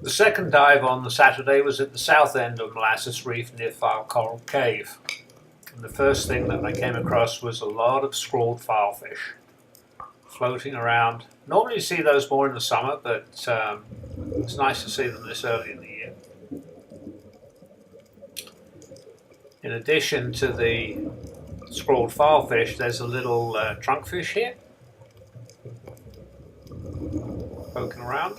The second dive on the Saturday was at the south end of Molasses Reef near File Coral Cave. And the first thing that I came across was a lot of scrawled filefish floating around. Normally you see those more in the summer, but it's nice to see them this early in the year. In addition to the scrawled filefish, there's a little trunkfish here poking around.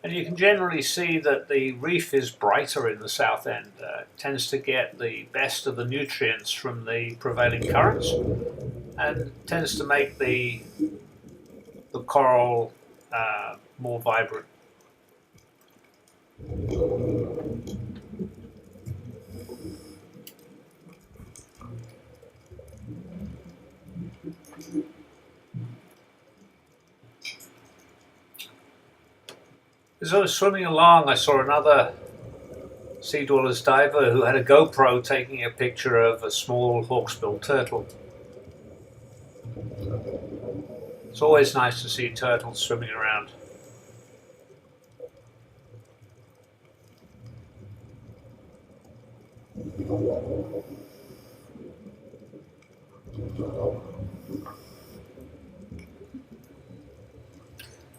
And you can generally see that the reef is brighter in the south end. It tends to get the best of the nutrients from the prevailing currents and tends to make the coral more vibrant. As I was swimming along, I saw another sea dwellers diver who had a GoPro taking a picture of a small hawksbill turtle. It's always nice to see turtles swimming around.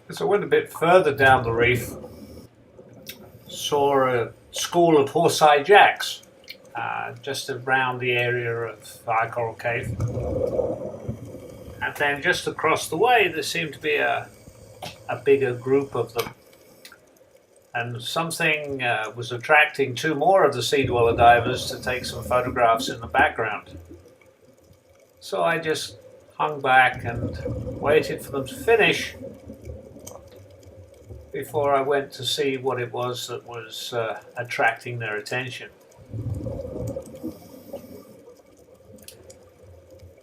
As I went a bit further down the reef, saw a school of horse-eye jacks just around the area of Fire Coral Cave. And then just across the way there seemed to be a bigger group of them. And something was attracting two more of the sea dweller divers to take some photographs in the background. So I just hung back and waited for them to finish before I went to see what it was that was attracting their attention.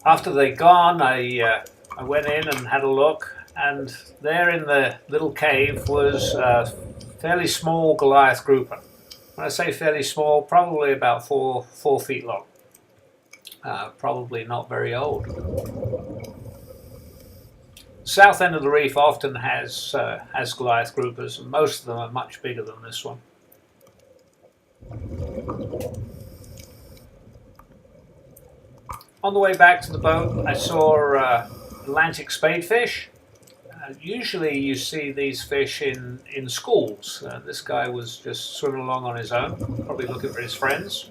After they'd gone, I went in and had a look, and there in the little cave was a fairly small Goliath grouper. When I say fairly small, probably about 4 feet long. Probably not very old. South end of the reef often has Goliath groupers, and most of them are much bigger than this one. On the way back to the boat, I saw Atlantic spadefish. Usually you see these fish in schools. This guy was just swimming along on his own, probably looking for his friends.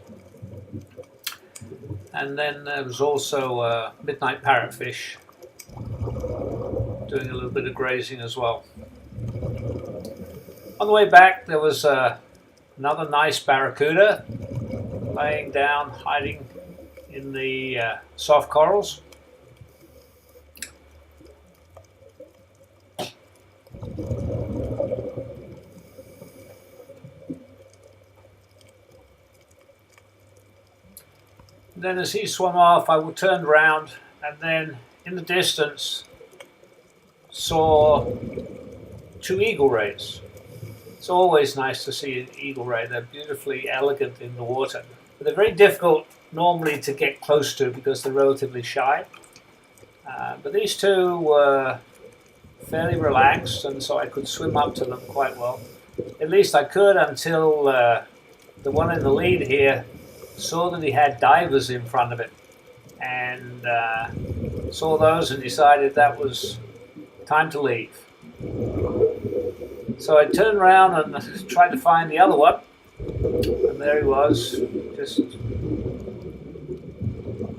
And then there was also midnight parrotfish doing a little bit of grazing as well. On the way back there was another nice barracuda laying down, hiding in the soft corals. Then as he swam off, I turned around and then in the distance saw 2 eagle rays. It's always nice to see an eagle ray. They're beautifully elegant in the water. But they're very difficult normally to get close to because they're relatively shy. But these two were fairly relaxed, and so I could swim up to them quite well. At least I could until the one in the lead here saw that he had divers in front of it, and saw those and decided that was time to leave. So I turned around and tried to find the other one, and there he was,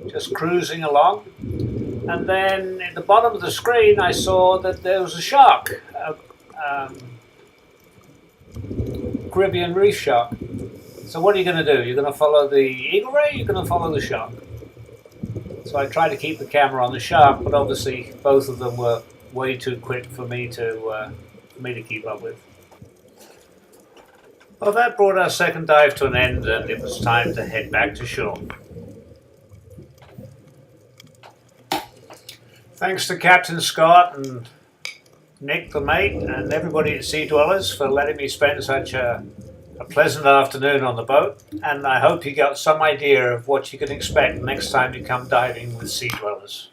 just cruising along. And then at the bottom of the screen I saw that there was a shark, a Caribbean reef shark. So what are you going to do? You're going to follow the eagle ray, you're going to follow the shark. So I tried to keep the camera on the shark, but obviously both of them were way too quick for me to keep up with. Well, that brought our second dive to an end, and it was time to head back to shore. Thanks to Captain Scott and Nick the mate and everybody at Sea Dwellers for letting me spend such a a pleasant afternoon on the boat, and I hope you got some idea of what you can expect next time you come diving with sea dwellers.